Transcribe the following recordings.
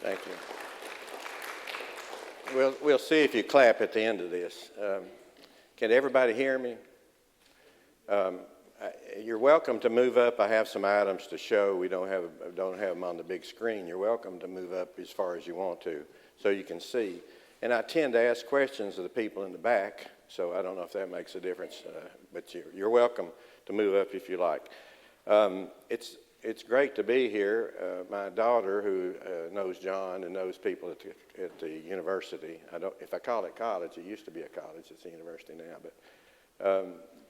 Thank you. We'll see if you clap at the end of this. Can everybody hear me? You're welcome to move up. I have some items to show. We don't have them on the big screen. You're welcome to move up as far as you want to so you can see. And I tend to ask questions of the people in the back, so I don't know if that makes a difference, but you're welcome to move up if you like. It's great to be here. My daughter, who knows John and knows people at the university, if I call it college, it used to be a college, it's a university now, but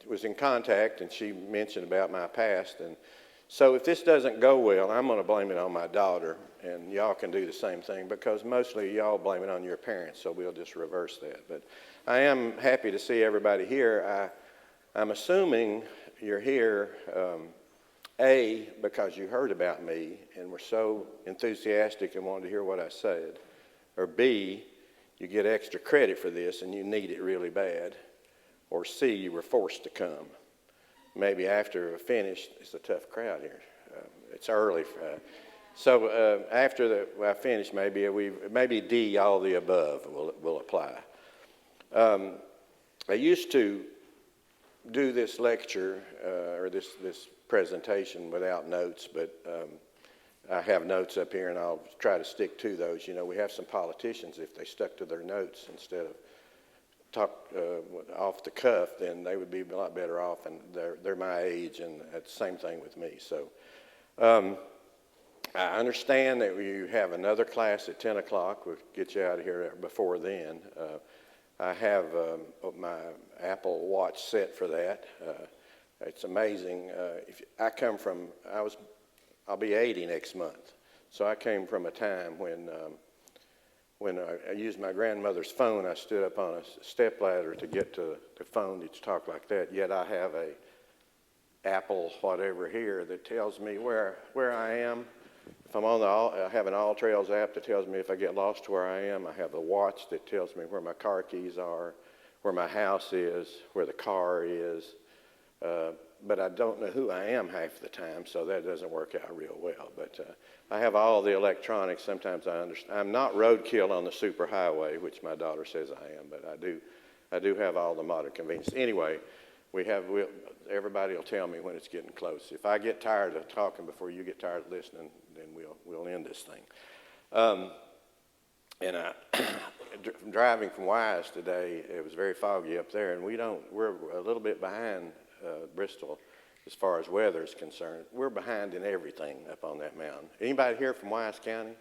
was in contact, and she mentioned about my past. And so if this doesn't go well, I'm going to blame it on my daughter, and y'all can do the same thing, because mostly y'all blame it on your parents, so we'll just reverse that. But I am happy to see everybody here. I'm assuming you're here, A, because you heard about me and were so enthusiastic and wanted to hear what I said, or B, you get extra credit for this and you need it really bad, or C, you were forced to come. Maybe after I finished, it's a tough crowd here. It's early. So after I finish, maybe D, all the above will apply. I used to do this lecture or this presentation without notes, but I have notes up here, and I'll try to stick to those. You know, we have some politicians, if they stuck to their notes instead of talk off the cuff, then they would be a lot better off, and they're my age, and that's the same thing with me. So I understand that you have another class at 10 o'clock. We'll get you out of here before then. I have my Apple Watch set for that. It's amazing. I'll be 80 next month. So I came from a time when I used my grandmother's phone. I stood up on a stepladder to get to the phone to talk like that. Yet I have a Apple whatever here that tells me where I am. If I have an All Trails app that tells me if I get lost to where I am. I have a watch that tells me where my car keys are, where my house is, where the car is. But I don't know who I am half the time, so that doesn't work out real well. But I have all the electronics. Sometimes I understand. I'm not roadkill on the superhighway, which my daughter says I am, but I do have all the modern conveniences. Anyway, everybody will tell me when it's getting close. If I get tired of talking before you get tired of listening, then we'll end this thing. Driving from Wise today, it was very foggy up there, and we're a little bit behind Bristol as far as weather is concerned. We're behind in everything up on that mountain. Anybody here from Wise County?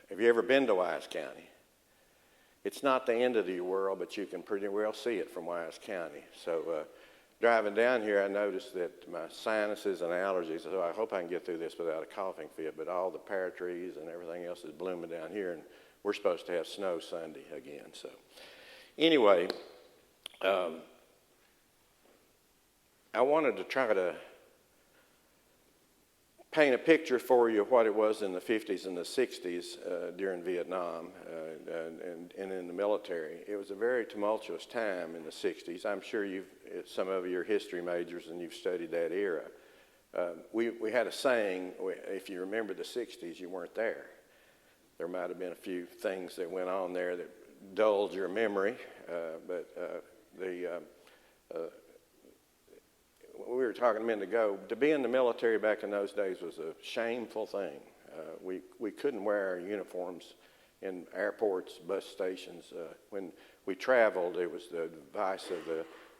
Have you ever been to Wise County? It's not the end of the world, but you can pretty well see it from Wise County. So driving down here, I noticed that my sinuses and allergies, so I hope I can get through this without a coughing fit, but all the pear trees and everything else is blooming down here, and we're supposed to have snow Sunday again. So anyway, I wanted to try to paint a picture for you of what it was in the 50s and the 60s during Vietnam and in the military. It was a very tumultuous time in the 60s. I'm sure some of you are history majors and you've studied that era. We had a saying, if you remember the 60s, you weren't there. There might have been a few things that went on there that dulled your memory, but we were talking a minute ago, to be in the military back in those days was a shameful thing. We couldn't wear our uniforms in airports, bus stations. When we traveled, it was the advice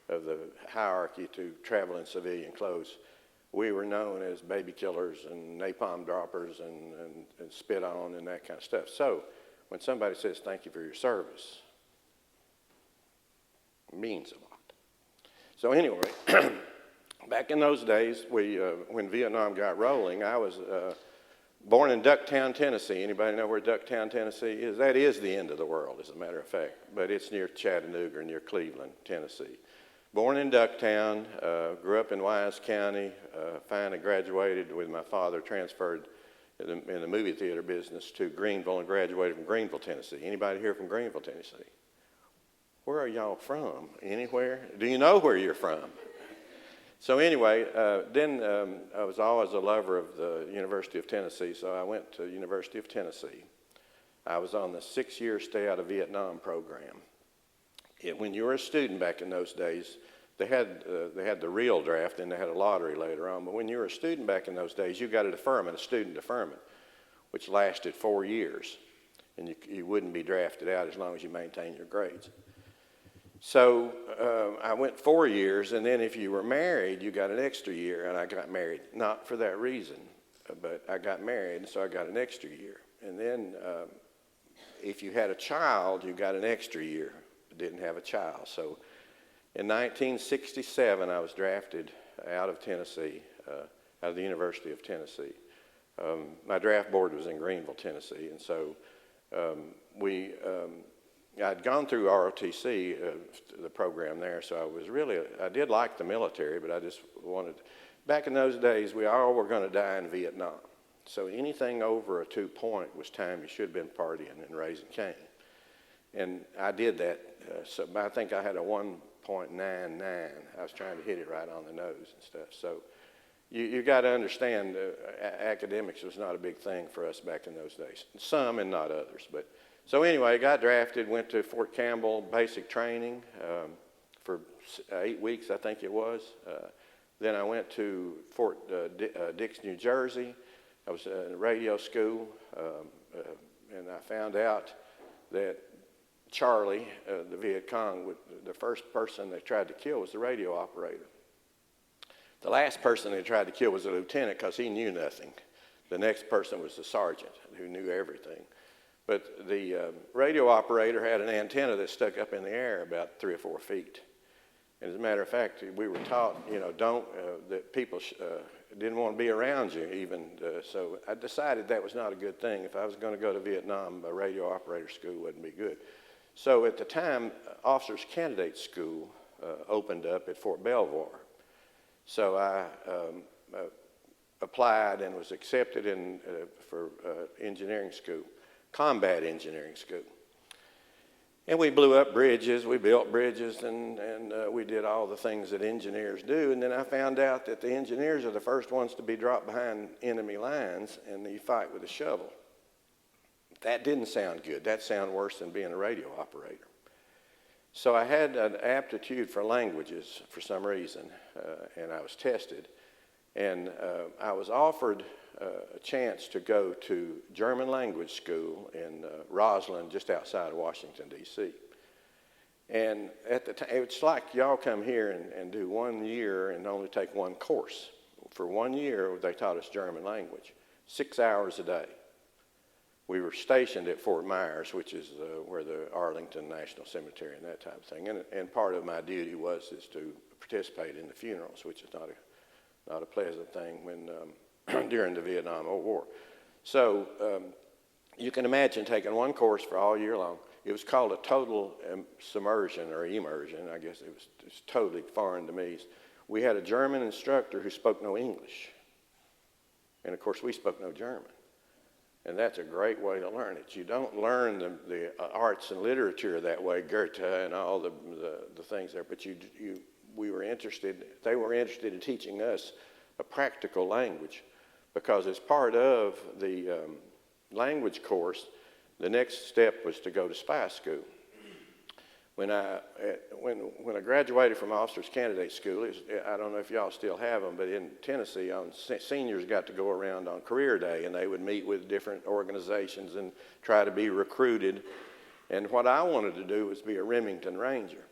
of the hierarchy to travel in civilian clothes. We were known as baby killers and napalm droppers and spit on and that kind of stuff. So when somebody says thank you for your service, it means a lot. So anyway, back in those days, when Vietnam got rolling, I was born in Ducktown, Tennessee. Anybody know where Ducktown, Tennessee is? That is the end of the world, as a matter of fact, but it's near Chattanooga, near Cleveland, Tennessee. Born in Ducktown, grew up in Wise County, finally graduated with my father, transferred in the movie theater business to Greenville and graduated from Greenville, Tennessee. Anybody here from Greenville, Tennessee? Where are y'all from? Anywhere? Do you know where you're from? So anyway, then I was always a lover of the University of Tennessee, so I went to University of Tennessee. I was on the 6-year stay out of Vietnam program. When you were a student back in those days, they had the real draft, and they had a lottery later on. But when you were a student back in those days, you got a deferment, a student deferment, which lasted 4 years, and you wouldn't be drafted out as long as you maintained your grades. So I went 4 years, and then if you were married, you got an extra year, and I got married. Not for that reason, but I got married, and so I got an extra year. And then if you had a child, you got an extra year, but didn't have a child. So in 1967, I was drafted out of Tennessee, out of the University of Tennessee. My draft board was in Greenville, Tennessee, and so I'd gone through ROTC, the program there, so I did like the military, but I just wanted, back in those days, we all were going to die in Vietnam. So anything over a 2 point was time you should have been partying and raising Cain. And I did that, so I think I had a 1.99. I was trying to hit it right on the nose and stuff. So you got to understand, academics was not a big thing for us back in those days. Some and not others, but. So anyway, I got drafted, went to Fort Campbell basic training for 8 weeks, I think it was. Then I went to Fort Dix, New Jersey. I was in radio school, and I found out that Charlie, the Viet Cong, the first person they tried to kill was the radio operator. The last person they tried to kill was the lieutenant because he knew nothing. The next person was the sergeant who knew everything. But the radio operator had an antenna that stuck up in the air about 3 or 4 feet. And as a matter of fact, we were taught, that people didn't want to be around you even. So I decided that was not a good thing. If I was going to go to Vietnam, a radio operator school wouldn't be good. So at the time, Officers Candidate School opened up at Fort Belvoir. So I applied and was accepted for engineering school. Combat engineering school. And we blew up bridges, we built bridges, and we did all the things that engineers do. And then I found out that the engineers are the first ones to be dropped behind enemy lines, and you fight with a shovel. That didn't sound good. That sounded worse than being a radio operator. So I had an aptitude for languages for some reason, and I was tested. And I was offered a chance to go to German language school in Roslyn, just outside of Washington, D.C. And at the time, it's like y'all come here and do 1 year and only take one course. For 1 year, they taught us German language, 6 hours a day. We were stationed at Fort Myers, which is where the Arlington National Cemetery and that type of thing. And part of my duty is to participate in the funerals, which is not a pleasant thing when during the Vietnam War. So you can imagine taking one course for all year long. It was called a total submersion or immersion. I guess it was totally foreign to me. We had a German instructor who spoke no English. And of course, we spoke no German. And that's a great way to learn it. You don't learn the arts and literature that way, Goethe and all the things there, but they were interested in teaching us a practical language, because as part of the language course, the next step was to go to spy school. When I graduated from Officers Candidate School, I don't know if y'all still have them, but in Tennessee, seniors got to go around on career day, and they would meet with different organizations and try to be recruited. And what I wanted to do was be a Remington Ranger.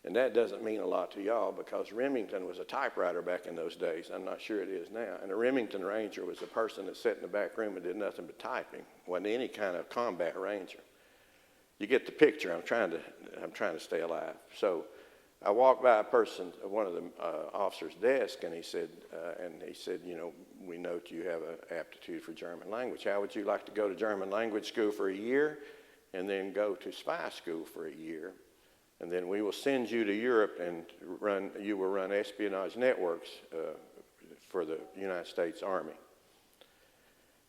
And that doesn't mean a lot to y'all, because Remington was a typewriter back in those days. I'm not sure it is now. And a Remington Ranger was a person that sat in the back room and did nothing but typing. Wasn't any kind of combat ranger. You get the picture. I'm trying to stay alive. So I walked by one of the officers' desk, and he said, we note you have an aptitude for German language. How would you like to go to German language school for a year, and then go to spy school for a year? And then we will send you to Europe, and you will run espionage networks for the United States Army.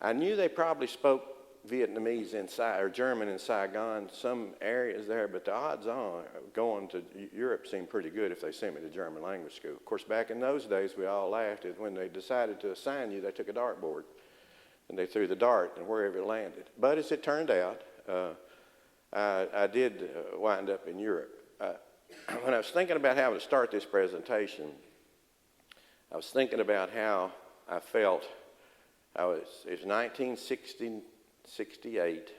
I knew they probably spoke Vietnamese or German in Saigon, some areas there, but the odds on going to Europe seemed pretty good if they sent me to German language school. Of course, back in those days, we all laughed at when they decided to assign you, they took a dartboard and they threw the dart and wherever it landed. But as it turned out, I did wind up in Europe. When I was thinking about how to start this presentation, I was thinking about how I felt. It was 1968.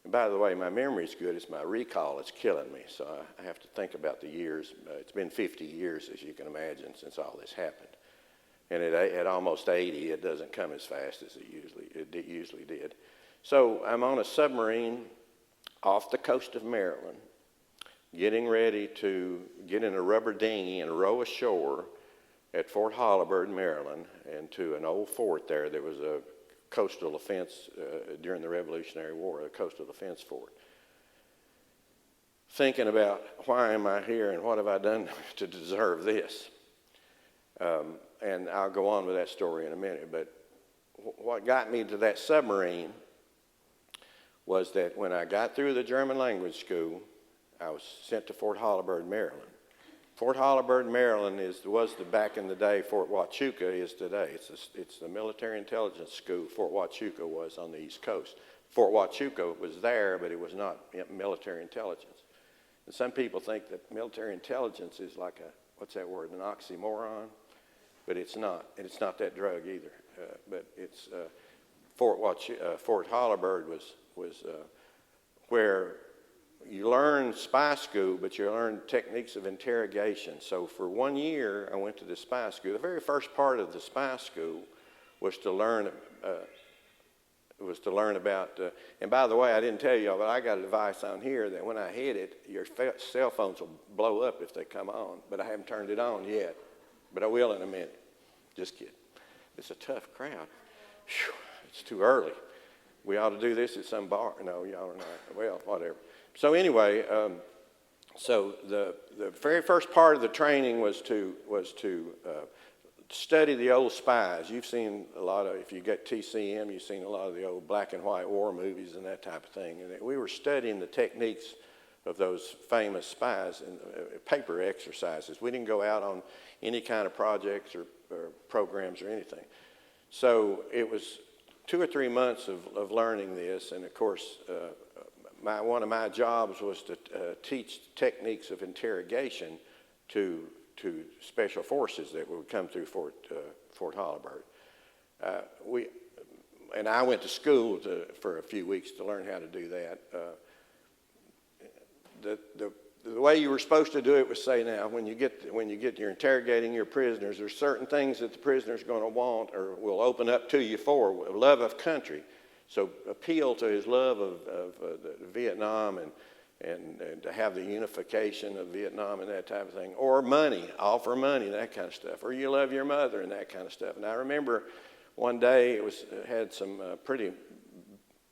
And by the way, my memory's good. It's my recall that's killing me. So I have to think about the years. It's been 50 years, as you can imagine, since all this happened. And at almost 80, it doesn't come as fast as it usually did. So I'm on a submarine off the coast of Maryland, getting ready to get in a rubber dinghy and row ashore at Fort Holabird, Maryland, and to an old fort there. There was a coastal defense during the Revolutionary War, a coastal defense fort. Thinking about why am I here and what have I done to deserve this? And I'll go on with that story in a minute. But what got me to that submarine was that when I got through the German language school, I was sent to Fort Holabird, Maryland. Fort Holabird, Maryland was back in the day Fort Huachuca is today. It's the military intelligence school. Fort Huachuca was on the East Coast. Fort Huachuca was there, but it was not military intelligence. And some people think that military intelligence is like what's that word, an oxymoron? But it's not. And it's not that drug either. But it's Fort Holabird was where you learn spy school, but you learn techniques of interrogation. So for 1 year, I went to the spy school. The very first part of the spy school was to learn about. And by the way, I didn't tell y'all, but I got a device on here that when I hit it, your cell phones will blow up if they come on. But I haven't turned it on yet. But I will in a minute. Just kidding. It's a tough crowd. Whew, it's too early. We ought to do this at some bar. No, y'all are not. Well, whatever. So anyway, so the very first part of the training was to study the old spies. You've seen a lot of, if you get TCM, you've seen a lot of the old black and white war movies and that type of thing. And we were studying the techniques of those famous spies in paper exercises. We didn't go out on any kind of projects or programs or anything. So it was 2 or 3 months of learning this, and of course, one of my jobs was to teach techniques of interrogation to special forces that would come through Fort Holabird. And I went to school for a few weeks to learn how to do that. The way you were supposed to do it was say, now, when you get you're interrogating your prisoners, there's certain things that the prisoner's going to want or will open up to you for love of country. So appeal to his love of Vietnam and to have the unification of Vietnam and that type of thing. Or money, offer money, that kind of stuff. Or you love your mother and that kind of stuff. And I remember one day it had some pretty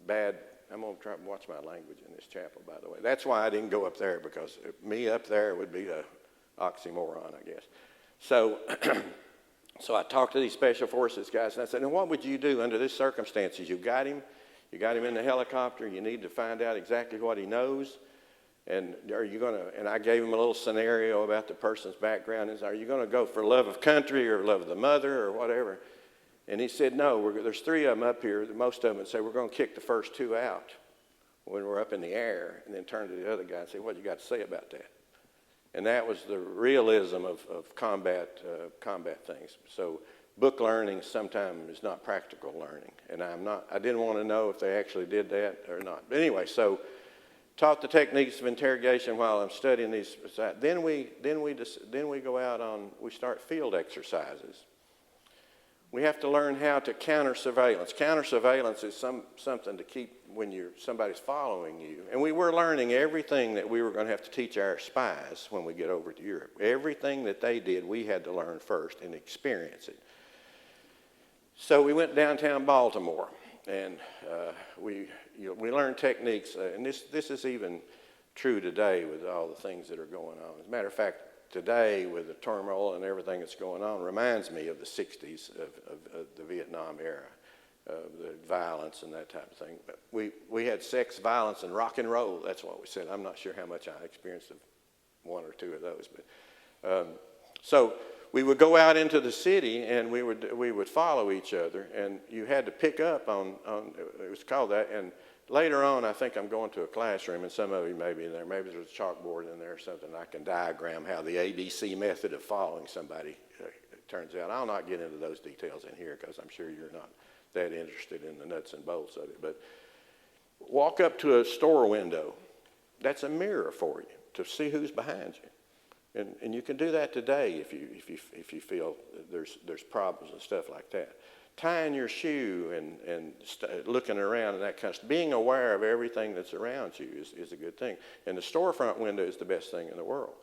bad, I'm going to try to watch my language in this chapel, by the way. That's why I didn't go up there, because me up there would be an oxymoron, I guess. So So I talked to these special forces guys, and I said, "Now, what would you do under these circumstances? You got him in the helicopter. You need to find out exactly what he knows, and are you going to?" And I gave him a little scenario about the person's background. Is, are you going to go for love of country or love of the mother or whatever? And he said, "No. There's 3 of them up here. Most of them would say we're going to kick the first 2 out when we're up in the air," and then turn to the other guy and say, "What do you got to say about that?" And that was the realism of combat things. So book learning sometimes is not practical learning. And I didn't want to know if they actually did that or not. But anyway, so taught the techniques of interrogation while I'm studying these. Then we go out we start field exercises. We have to learn how to counter surveillance. Counter surveillance is something to keep when somebody's following you. And we were learning everything that we were going to have to teach our spies when we get over to Europe. Everything that they did, we had to learn first and experience it. So we went downtown Baltimore, and we learned techniques. And this is even true today with all the things that are going on. As a matter of fact, today, with the turmoil and everything that's going on, reminds me of the 60s of the Vietnam era. the violence and that type of thing. But we had sex, violence, and rock and roll. That's what we said. I'm not sure how much I experienced of one or two of those. But so we would go out into the city, and we would follow each other, and you had to pick up on it was called that. And later on, I think I'm going to a classroom, and some of you may be in there. Maybe there's a chalkboard in there or something. I can diagram how the ABC method of following somebody turns out. I'll not get into those details in here because I'm sure you're not that interested in the nuts and bolts of it. But walk up to a store window. That's a mirror for you to see who's behind you. And you can do that today if you feel there's problems and stuff like that. Tying your shoe and looking around and that kind of stuff. Being aware of everything that's around you is a good thing. And the storefront window is the best thing in the world.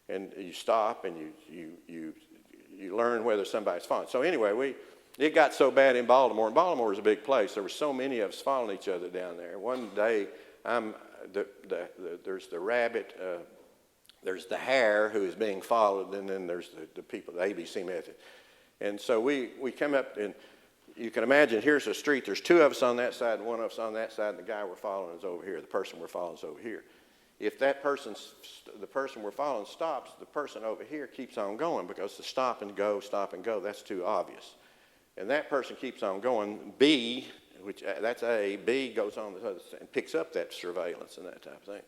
And you stop and you learn whether somebody's following. So anyway, it got so bad in Baltimore. And Baltimore is a big place. There were so many of us following each other down there. One day, there's the rabbit. There's the hare who is being followed, and then there's the people, the ABC method. And so we come up, and you can imagine, here's a street. There's two of us on that side and one of us on that side, and the guy we're following is over here. The person we're following is over here. If the person we're following stops, the person over here keeps on going because the stop and go, that's too obvious. And that person keeps on going. B, that's A, B goes on the other side and picks up that surveillance and that type of thing.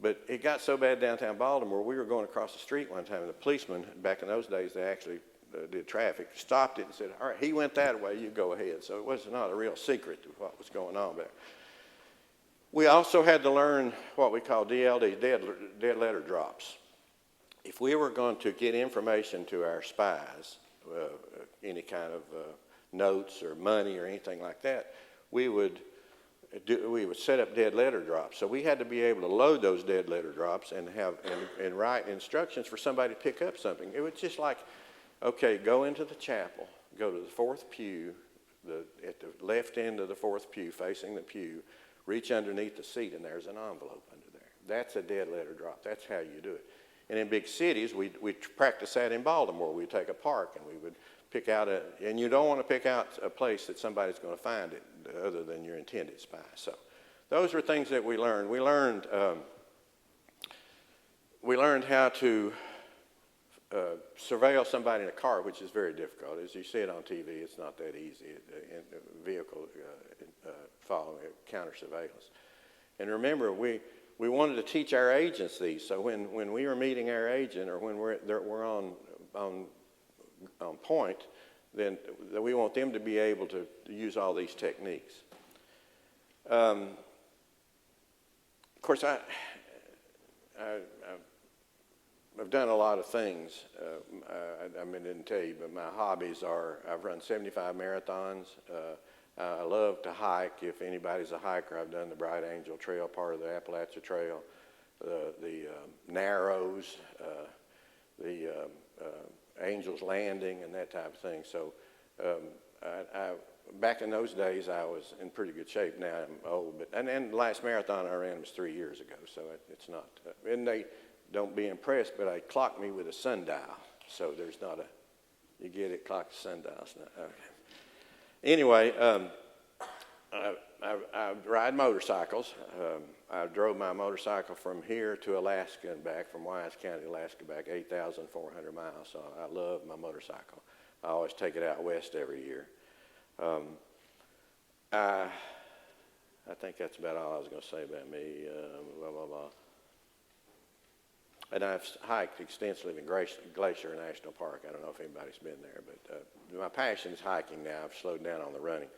But it got so bad downtown Baltimore, we were going across the street one time, and the policeman, back in those days, they actually did traffic, stopped it and said, all right, he went that way, you go ahead. So it was not a real secret to what was going on there. We also had to learn what we call DLD, dead letter drops. If we were going to get information to our spies, any kind of notes or money or anything like that, we would set up dead letter drops. So we had to be able to load those dead letter drops and write instructions for somebody to pick up something. It was just like, okay, go into the chapel, go to the fourth pew, at the left end of the fourth pew, facing the pew, reach underneath the seat, and there's an envelope under there. That's a dead letter drop. That's how you do it. And in big cities, we practice that in Baltimore. We'd take a park, and we would pick out and you don't want to pick out a place that somebody's going to find it other than your intended spy. So those were things that we learned. We learned how to surveil somebody in a car, which is very difficult. As you see it on TV, it's not that easy. Vehicle following counter surveillance. And remember, we wanted to teach our agents these. So when we were meeting our agent, or when we're on point, then we want them to be able to use all these techniques. Of course, I've done a lot of things. I didn't tell you, but my hobbies are, I've run 75 marathons. I love to hike. If anybody's a hiker, I've done the Bright Angel Trail, part of the Appalachia Trail, the Narrows, the Angel's Landing, and that type of thing. So back in those days, I was in pretty good shape. Now I'm old. And the last marathon I ran was 3 years ago, so it's not. And they don't be impressed, but I clocked me with a sundial. So there's not you get it, clock the sundials. Okay. Anyway, I ride motorcycles. I drove my motorcycle from here to Alaska and back, from Wise County, Alaska, back 8,400 miles. So I love my motorcycle. I always take it out west every year. I think that's about all I was going to say about me. Blah, blah, blah. And I've hiked extensively in Glacier National Park. I don't know if anybody's been there, but my passion is hiking now. I've slowed down on the running.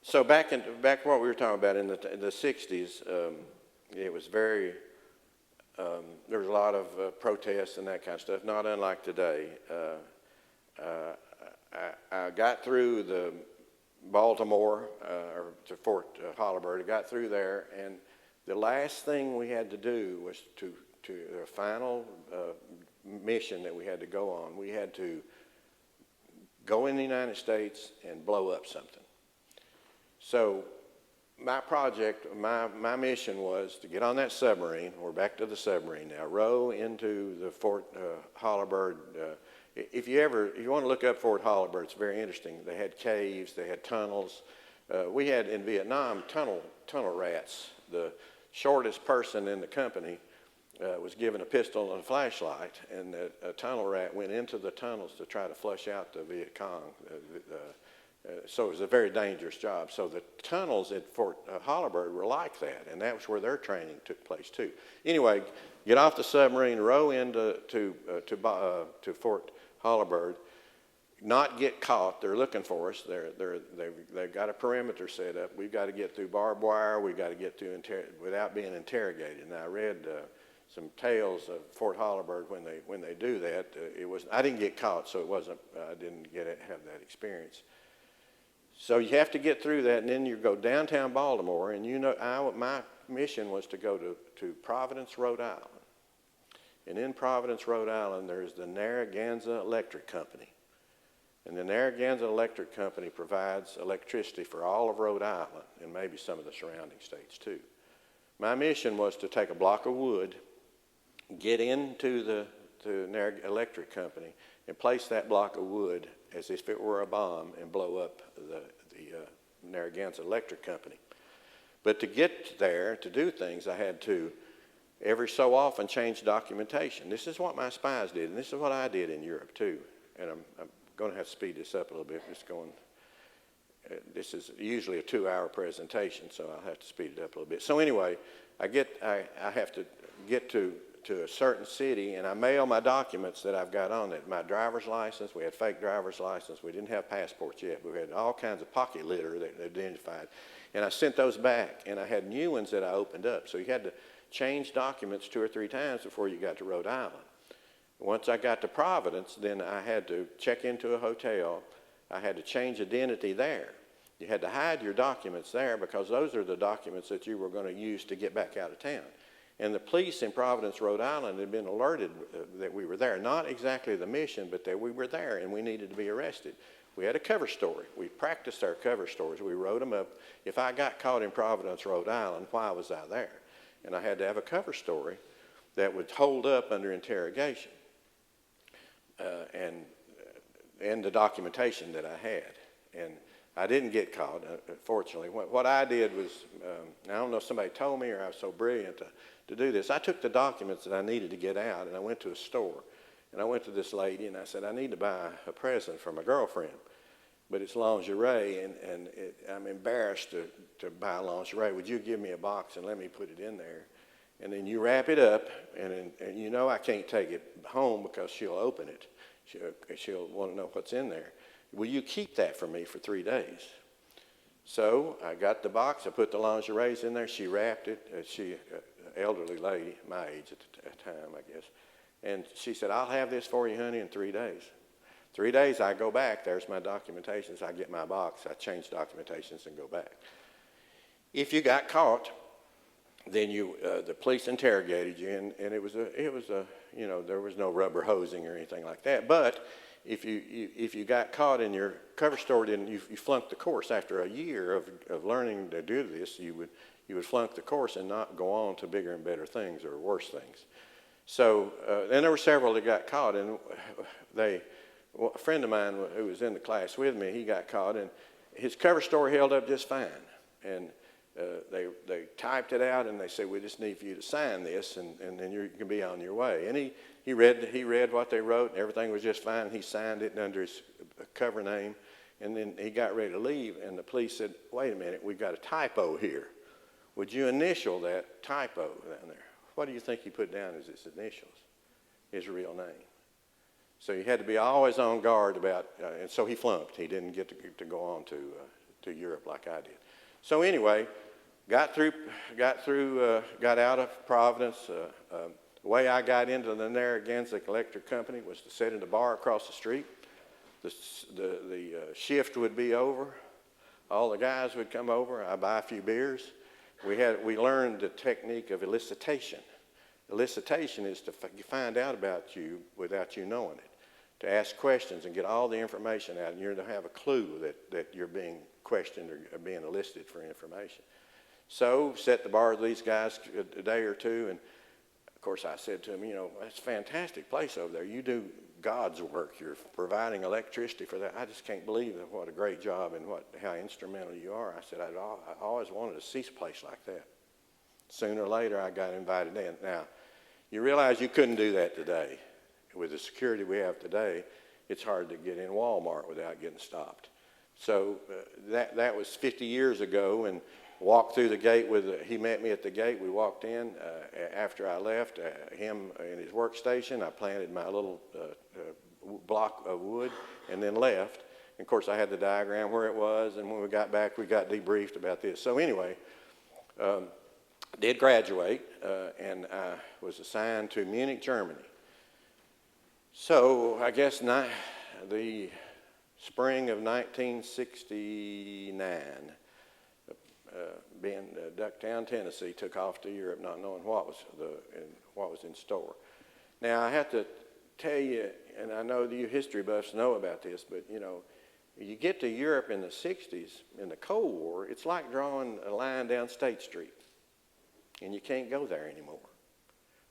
So back what we were talking about in the 60s, it was very, there was a lot of protests and that kind of stuff, not unlike today. I got through the Baltimore, or to Fort Holabird. I got through there, and the last thing we had to do was to the final mission that we had to go on. We had to go in the United States and blow up something. So my project, my mission was to get on that submarine. We're back to the submarine now. Row into the Fort Holabird if you want to look up Fort Holabird, it's very interesting. They had caves, they had tunnels. We had in Vietnam tunnel rats. The shortest person in the company was given a pistol and a flashlight, and a tunnel rat went into the tunnels to try to flush out the Viet Cong. So it was a very dangerous job. So the tunnels at Fort Holabird were like that, and that was where their training took place too. Anyway, get off the submarine, row into to Fort Holabird, not get caught. They're looking for us. They've got a perimeter set up. We've got to get through barbed wire. We've got to get through without being interrogated. And I read some tales of Fort Holabird when they do that. I didn't get caught, so it wasn't. I didn't have that experience. So you have to get through that, and then you go downtown Baltimore, and my mission was to go to Providence, Rhode Island. And in Providence, Rhode Island, there's the Narragansett Electric Company. And the Narragansett Electric Company provides electricity for all of Rhode Island and maybe some of the surrounding states too. My mission was to take a block of wood, get into the Narragansett Electric Company, and place that block of wood as if it were a bomb and blow up the Narragansett Electric Company. But to get there, to do things, I had to every so often change documentation. This is what my spies did, and this is what I did in Europe too. And I'm going to have to speed this up a little bit. This is usually a 2-hour presentation, so I'll have to speed it up a little bit. So anyway, I have to get to a certain city, and I mail my documents that I've got on it. My driver's license, we had fake driver's license. We didn't have passports yet. We had all kinds of pocket litter that identified. And I sent those back, and I had new ones that I opened up. So you had to change documents 2 or 3 times before you got to Rhode Island. Once I got to Providence, then I had to check into a hotel. I had to change identity there. You had to hide your documents there because those are the documents that you were going to use to get back out of town. And the police in Providence, Rhode Island had been alerted that we were there. Not exactly the mission, but that we were there and we needed to be arrested. We had a cover story. We practiced our cover stories. We wrote them up. If I got caught in Providence, Rhode Island, why was I there? And I had to have a cover story that would hold up under interrogation. And the documentation that I had. And I didn't get caught, fortunately. What I did was, I don't know if somebody told me or I was so brilliant to do this. I took the documents that I needed to get out, and I went to a store. And I went to this lady, and I said, I need to buy a present for my girlfriend. But it's lingerie, and I'm embarrassed to buy lingerie. Would you give me a box and let me put it in there? And then you wrap it up, and you know I can't take it home because she'll open it. She'll want to know what's in there. Will you keep that for me for 3 days? So I got the box. I put the lingeries in there. She wrapped it. She, elderly lady, my age at the time, I guess. And she said, I'll have this for you, honey, in 3 days. 3 days, I go back. There's my documentations. I get my box. I change documentations and go back. If you got caught, then the police interrogated you, and it was there was no rubber hosing or anything like that. But if you got caught in your cover story and you flunked the course after a year of learning to do this, you would flunk the course and not go on to bigger and better things or worse things. So then there were several that got caught, and a friend of mine who was in the class with me, he got caught, and his cover story held up just fine. And they typed it out, and they said, we just need for you to sign this, and then you can be on your way. And he read what they wrote, and everything was just fine. He signed it under his cover name, and then he got ready to leave, and the police said, wait a minute, we've got a typo here. Would you initial that typo down there? What do you think he put down as his initials, his real name? So you had to be always on guard about, and so he flunked. He didn't get to go on to Europe like I did. So anyway, got out of Providence. The way I got into the Narragansett Electric Company was to sit in the bar across the street. The shift would be over. All the guys would come over. I'd buy a few beers. We learned the technique of elicitation. Elicitation is to find out about you without you knowing it, to ask questions and get all the information out, and you're to have a clue that you're being questioned or being elicited for information. So set the bar with these guys a day or two, and of course I said to them, that's a fantastic place over there. You do God's work. You're providing electricity for that. I just can't believe what a great job and how instrumental you are. I said, I always wanted to see a place like that. Sooner or later, I got invited in. Now, you realize you couldn't do that today. With the security we have today, it's hard to get in Walmart without getting stopped. So that was 50 years ago, and walked through the gate he met me at the gate. We walked in. After I left, him in his workstation, I planted my little block of wood and then left. And of course, I had the diagram where it was, and when we got back, we got debriefed about this. So anyway, did graduate, and I was assigned to Munich, Germany. So I guess the spring of 1969, being Ducktown, Tennessee, took off to Europe, not knowing what was in store. Now I have to tell you, and I know you history buffs know about this, but you get to Europe in the 60s, in the Cold War, it's like drawing a line down State Street, and you can't go there anymore.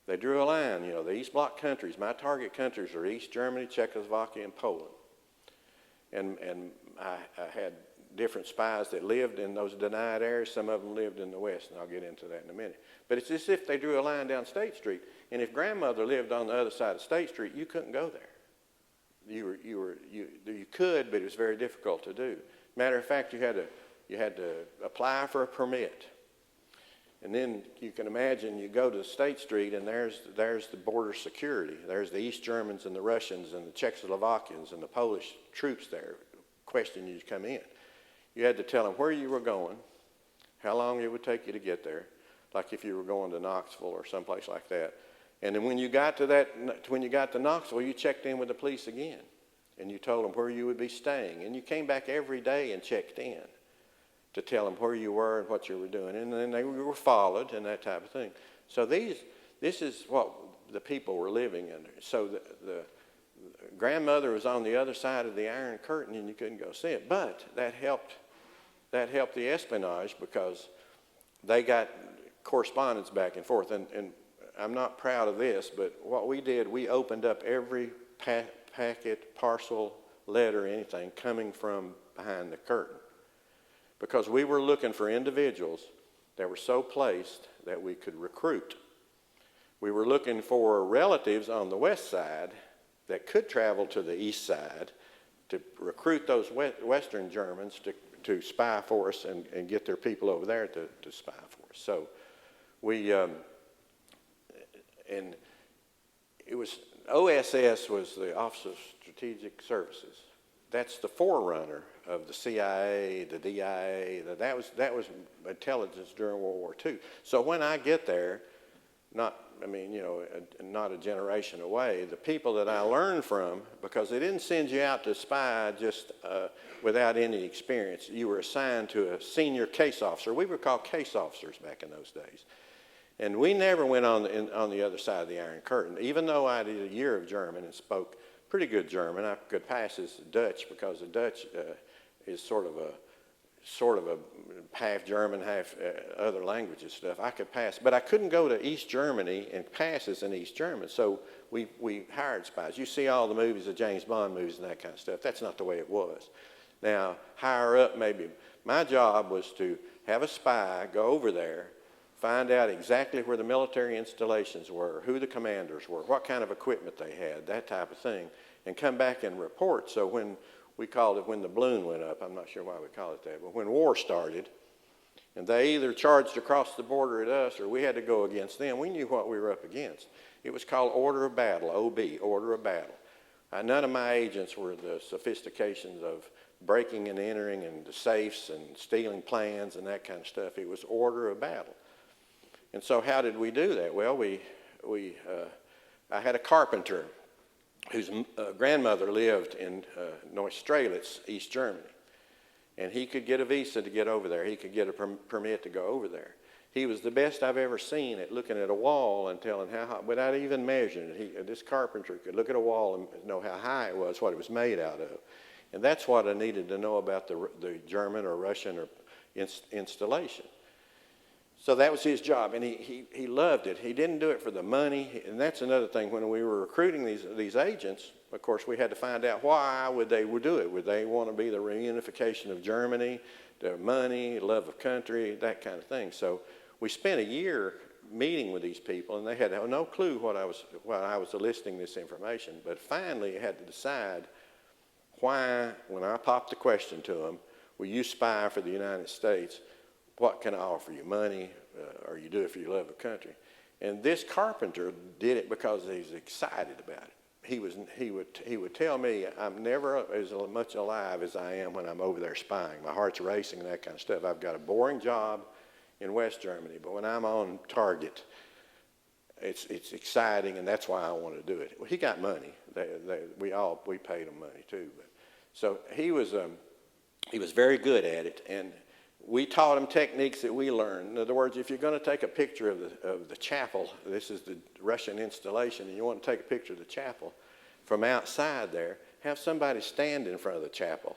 They drew a line, the East Bloc countries. My target countries are East Germany, Czechoslovakia, and Poland. And I had different spies that lived in those denied areas. Some of them lived in the West, and I'll get into that in a minute. But it's as if they drew a line down State Street, and if grandmother lived on the other side of State Street, you couldn't go there. You could, but it was very difficult to do. Matter of fact, you had to apply for a permit. And then you can imagine you go to State Street, and there's the border security. There's the East Germans and the Russians and the Czechoslovakians and the Polish troops there questioning you to come in. You had to tell them where you were going, how long it would take you to get there, like if you were going to Knoxville or someplace like that. And then when you got to Knoxville, you checked in with the police again, and you told them where you would be staying. And you came back every day and checked in to tell them where you were and what you were doing. And then they were followed and that type of thing. So this is what the people were living under. So the grandmother was on the other side of the Iron Curtain, and you couldn't go see it. But that helped the espionage, because they got correspondence back and forth. And I'm not proud of this, but what we did, we opened up every packet, parcel, letter, anything coming from behind the curtain, because we were looking for individuals that were so placed that we could recruit. We were looking for relatives on the west side that could travel to the east side to recruit those Western Germans to spy for us and get their people over there to spy for us. So we, and it was, OSS was the Office of Strategic Services. That's the forerunner of the CIA, the DIA. That was intelligence during World War II. So when I get there, not a generation away, the people that I learned from, because they didn't send you out to spy just without any experience. You were assigned to a senior case officer. We were called case officers back in those days. And we never went on the other side of the Iron Curtain. Even though I did a year of German and spoke pretty good German, I could pass as Dutch, because the Dutch is sort of a half German, half other languages stuff. I could pass, but I couldn't go to East Germany and pass as an East German. So we hired spies. You see all the movies, the James Bond movies and that kind of stuff. That's not the way it was. Now, higher up, maybe my job was to have a spy go over there, find out exactly where the military installations were, who the commanders were, what kind of equipment they had, that type of thing, and come back and report. So when we called it when the balloon went up, I'm not sure why we call it that, but when war started, and they either charged across the border at us or we had to go against them, we knew what we were up against. It was called Order of Battle, OB, Order of Battle. None of my agents were the sophistications of breaking and entering and the safes and stealing plans and that kind of stuff. It was Order of Battle. And so how did we do that? Well, I had a carpenter whose grandmother lived in Neustrelitz, East Germany. And he could get a visa to get over there. He could get a permit to go over there. He was the best I've ever seen at looking at a wall and telling how high, without even measuring it. This carpenter could look at a wall and know how high it was, what it was made out of. And that's what I needed to know about the German or Russian or installation. So that was his job, and he loved it. He didn't do it for the money, and that's another thing. When we were recruiting these agents, Of course, we had to find out why would do it. Would they want to be the reunification of Germany, their money, love of country, that kind of thing. So we spent a year meeting with these people, and they had no clue why I was eliciting this information. But finally, I had to decide why, when I popped the question to them, will you spy for the United States? What can I offer you? Money, or you do it for your love of country? And this carpenter did it because he was excited about it. He would tell me, I'm never as much alive as I am when I'm over there spying. My heart's racing and that kind of stuff. I've got a boring job in West Germany, but when I'm on target, it's exciting, and that's why I want to do it. Well, he got money. We paid him money too. But, so he was very good at it, and we taught him techniques that we learned. In other words, if you're going to take a picture of the chapel, this is the Russian installation, and you want to take a picture of the chapel from outside there, have somebody stand in front of the chapel.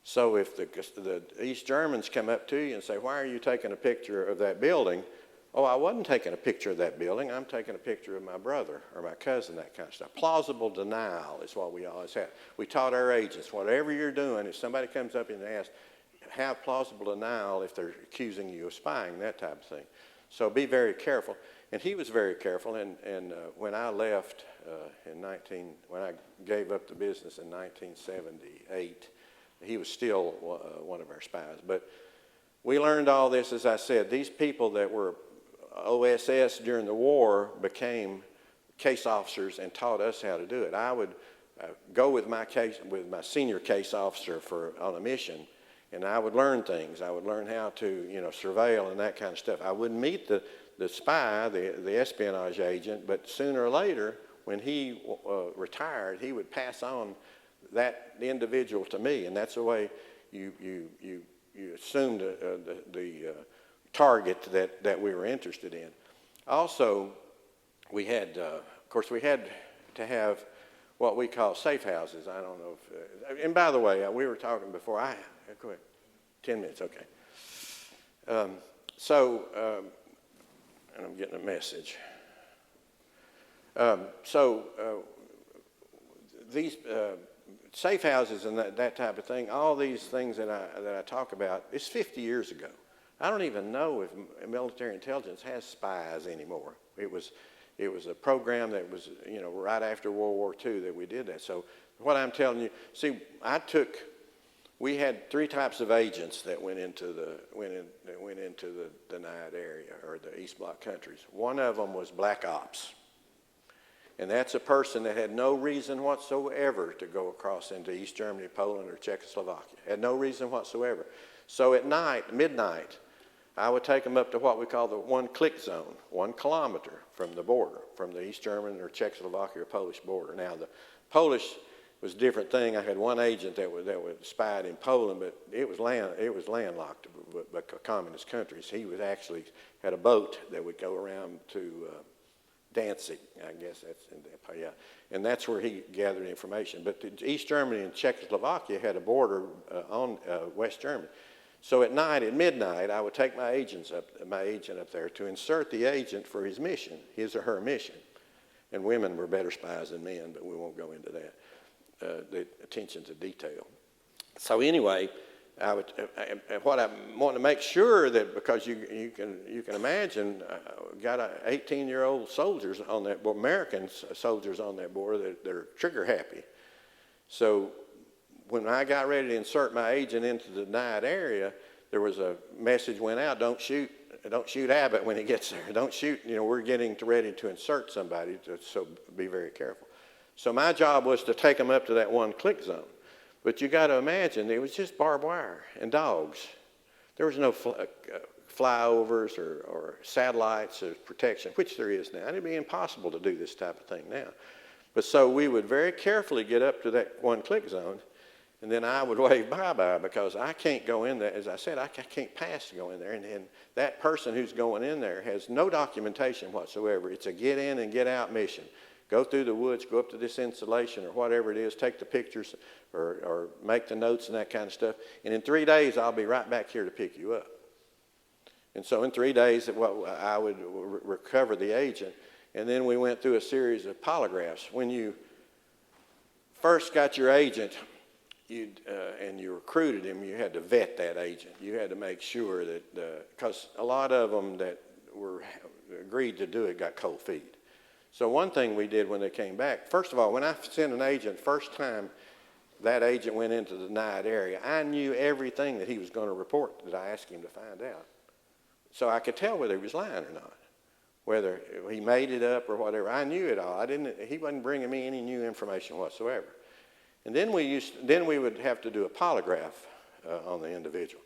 So if the East Germans come up to you and say, why are you taking a picture of that building? Oh, I wasn't taking a picture of that building. I'm taking a picture of my brother or my cousin, that kind of stuff. Plausible denial is what we always have. We taught our agents, whatever you're doing, if somebody comes up and asks, have plausible denial if they're accusing you of spying, that type of thing. So be very careful. And he was very careful. And when I left when I gave up the business in 1978, he was still one of our spies. But we learned all this, as I said. These people that were OSS during the war became case officers and taught us how to do it. I would go with my senior case officer on a mission, and I would learn things. I would learn how to, surveil and that kind of stuff. I wouldn't meet the spy, the espionage agent, but sooner or later, when he retired, he would pass on that individual to me, and that's the way you assumed the target that we were interested in. Also, we had, of course, we had to have what we call safe houses. I don't know if, and by the way, we were talking before. Go ahead. 10 minutes, okay. And I'm getting a message. These safe houses and that type of thing, all these things that I talk about, it's 50 years ago. I don't even know if military intelligence has spies anymore. It was a program that was, right after World War II that we did that. So what I'm telling you, see, we had 3 types of agents that went into the denied area or the East Bloc countries. One of them was black ops. And that's a person that had no reason whatsoever to go across into East Germany, Poland, or Czechoslovakia. Had no reason whatsoever. So at midnight, I would take them up to what we call the one-click zone, 1 kilometer from the border, from the East German or Czechoslovakia or Polish border. Now, the Polish was a different thing. I had one agent that was spied in Poland, but it was landlocked by communist countries. He had a boat that would go around to Danzig, I guess that's and that's where he gathered information. But East Germany and Czechoslovakia had a border on West Germany. So at midnight, I would take my agent up there to insert the agent for his mission, his or her mission. And women were better spies than men, but we won't go into that. The attention to detail. So anyway, what I want to make sure that, because you can imagine, got 18-year-old soldiers on that, American soldiers on that border that are trigger happy. So when I got ready to insert my agent into the denied area, there was a message went out: don't shoot Abbott when he gets there. Don't shoot. We're getting ready to insert somebody, so be very careful. So my job was to take them up to that one-click zone. But you got to imagine, it was just barbed wire and dogs. There was no flyovers or satellites or protection, which there is now. It'd be impossible to do this type of thing now. But so we would very carefully get up to that one-click zone, and then I would wave bye-bye, because I can't go in there. As I said, I can't pass to go in there. And that person who's going in there has no documentation whatsoever. It's a get-in and get-out mission. Go through the woods, go up to this installation or whatever it is, take the pictures or make the notes and that kind of stuff. And in 3 days, I'll be right back here to pick you up. And so in 3 days, I would recover the agent. And then we went through a series of polygraphs. When you first got your agent, and you recruited him, you had to vet that agent. You had to make sure that, because a lot of them that were agreed to do it got cold feet. So one thing we did when they came back, first of all, when I sent an agent first time, that agent went into the denied area, I knew everything that he was going to report that I asked him to find out. So I could tell whether he was lying or not, whether he made it up or whatever. I knew it all. He wasn't bringing me any new information whatsoever. And then we would have to do a polygraph on the individual.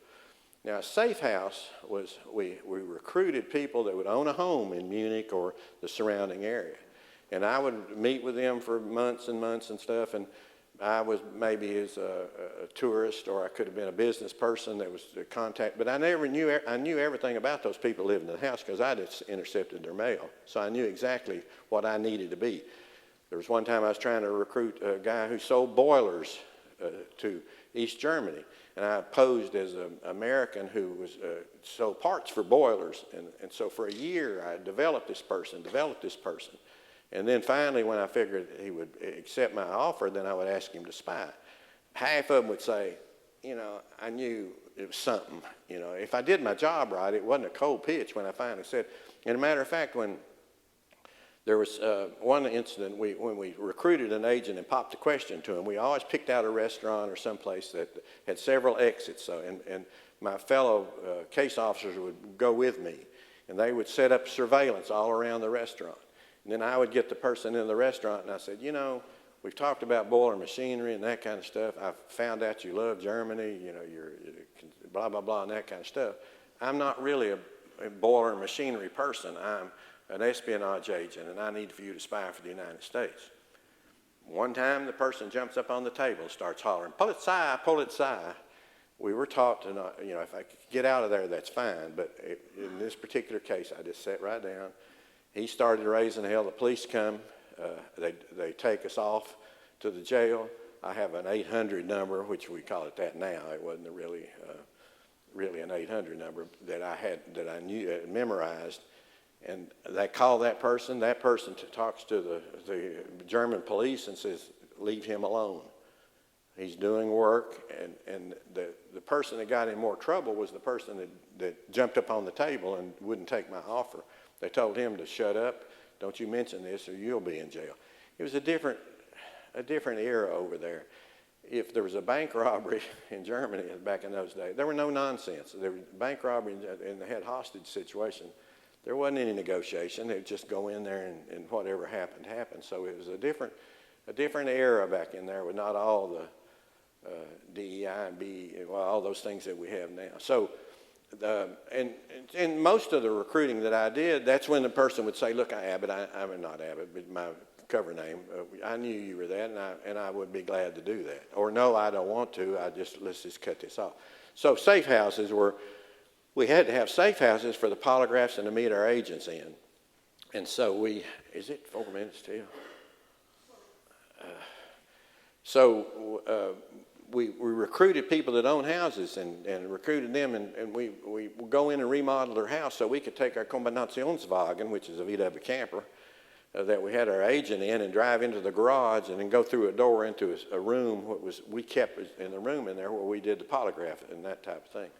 Now, a safe house was, we recruited people that would own a home in Munich or the surrounding area. And I would meet with them for months and months and stuff, and I was maybe as a tourist, or I could have been a business person that was a contact, but I knew everything about those people living in the house because I just intercepted their mail. So I knew exactly what I needed to be. There was one time I was trying to recruit a guy who sold boilers to East Germany. And I posed as an American who was sold parts for boilers. And so for a year, I developed this person. And then finally, when I figured he would accept my offer, then I would ask him to spy. Half of them would say, I knew it was something. If I did my job right, it wasn't a cold pitch when I finally said. And a matter of fact, when there was one incident when we recruited an agent and popped a question to him. We always picked out a restaurant or someplace that had several exits. So, and my fellow case officers would go with me, and they would set up surveillance all around the restaurant. And then I would get the person in the restaurant, and I said, we've talked about boiler machinery and that kind of stuff. I found out you love Germany, you're blah, blah, blah, and that kind of stuff. I'm not really a boiler and machinery person. I'm an espionage agent, and I need for you to spy for the United States. One time, the person jumps up on the table and starts hollering, "Polizei, Polizei." We were taught to not, if I could get out of there, that's fine. But in this particular case, I just sat right down. He started raising hell. The police come. They take us off to the jail. I have an 800 number, which we call it that now. It wasn't really an 800 number that I knew memorized. And they call that person talks to the German police and says, leave him alone. He's doing work, and the person that got in more trouble was the person that jumped up on the table and wouldn't take my offer. They told him to shut up, don't you mention this or you'll be in jail. It was a different era over there. If there was a bank robbery in Germany back in those days, there were no nonsense. There was bank robbery and they had hostage situation. There wasn't any negotiation. They would just go in there and whatever happened. So it was a different era back in there with not all the DEI and BE, all those things that we have now. So, and most of the recruiting that I did, that's when the person would say, look, Abbott, I'm not Abbott, but my cover name, I knew you were that, and I would be glad to do that. Or no, I don't want to, let's just cut this off. So safe houses we had to have safe houses for the polygraphs and to meet our agents in. And so is it 4 minutes till? We recruited people that own houses and recruited them, and we would go in and remodel their house so we could take our Kombinationswagen, which is a VW camper, that we had our agent in, and drive into the garage and then go through a door into a room, we kept in the room in there where we did the polygraph and that type of thing.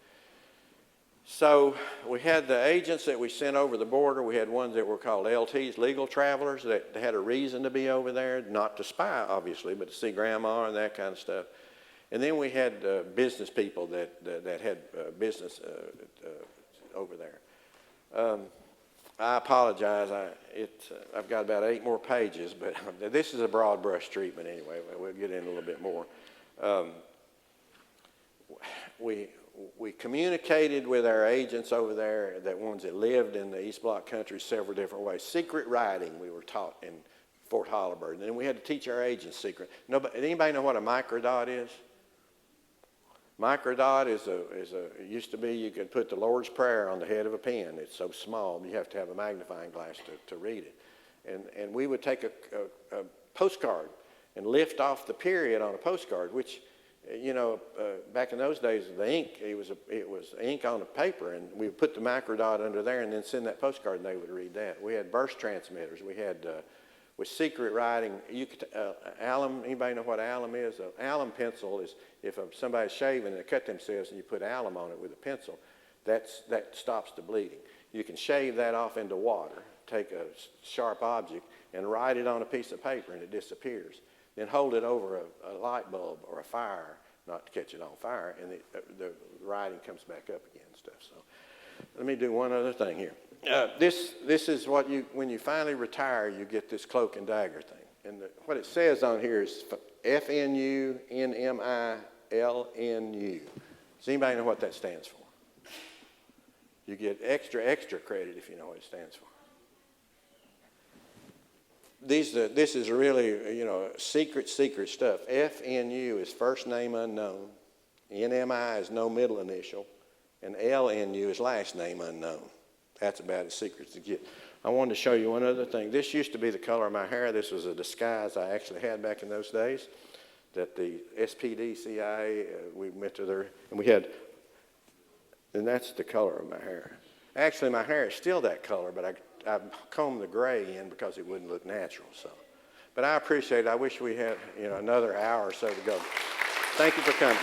So we had the agents that we sent over the border. We had ones that were called LTs, legal travelers, that had a reason to be over there, not to spy, obviously, but to see grandma and that kind of stuff. And then we had business people that had business over there. I apologize. I've got about 8 more pages, but this is a broad brush treatment anyway. We'll get in a little bit more. We communicated with our agents over there, that ones that lived in the East Bloc country, several different ways. Secret writing we were taught in Fort Hollyburg. And then we had to teach our agents secret. Anybody know what a microdot is? Microdot it used to be you could put the Lord's Prayer on the head of a pen. It's so small, you have to have a magnifying glass to read it. And we would take a postcard and lift off the period on a postcard, which, back in those days, the ink, it was ink on the paper, and we would put the microdot under there and then send that postcard, and they would read that. We had burst transmitters. We had with secret writing. You could, alum, anybody know what alum is? An alum pencil is if somebody's shaving and they cut themselves and you put alum on it with a pencil, that stops the bleeding. You can shave that off into water, take a sharp object and write it on a piece of paper and it disappears. Then hold it over a light bulb or a fire, not to catch it on fire, and the writing comes back up again and stuff. So let me do one other thing here. This is what when you finally retire, you get this cloak and dagger thing. And what it says on here is FNUNMILNU. Does anybody know what that stands for? You get extra credit if you know what it stands for. This is really, secret stuff. FNU is first name unknown. NMI is no middle initial. And LNU is last name unknown. That's about as secret as it gets. I wanted to show you one other thing. This used to be the color of my hair. This was a disguise I actually had back in those days. That the SPD, CIA, we went to their, and we had, and that's the color of my hair. Actually, my hair is still that color, but I combed the gray in because it wouldn't look natural. So, but I appreciate it. I wish we had another hour or so to go. Thank you for coming.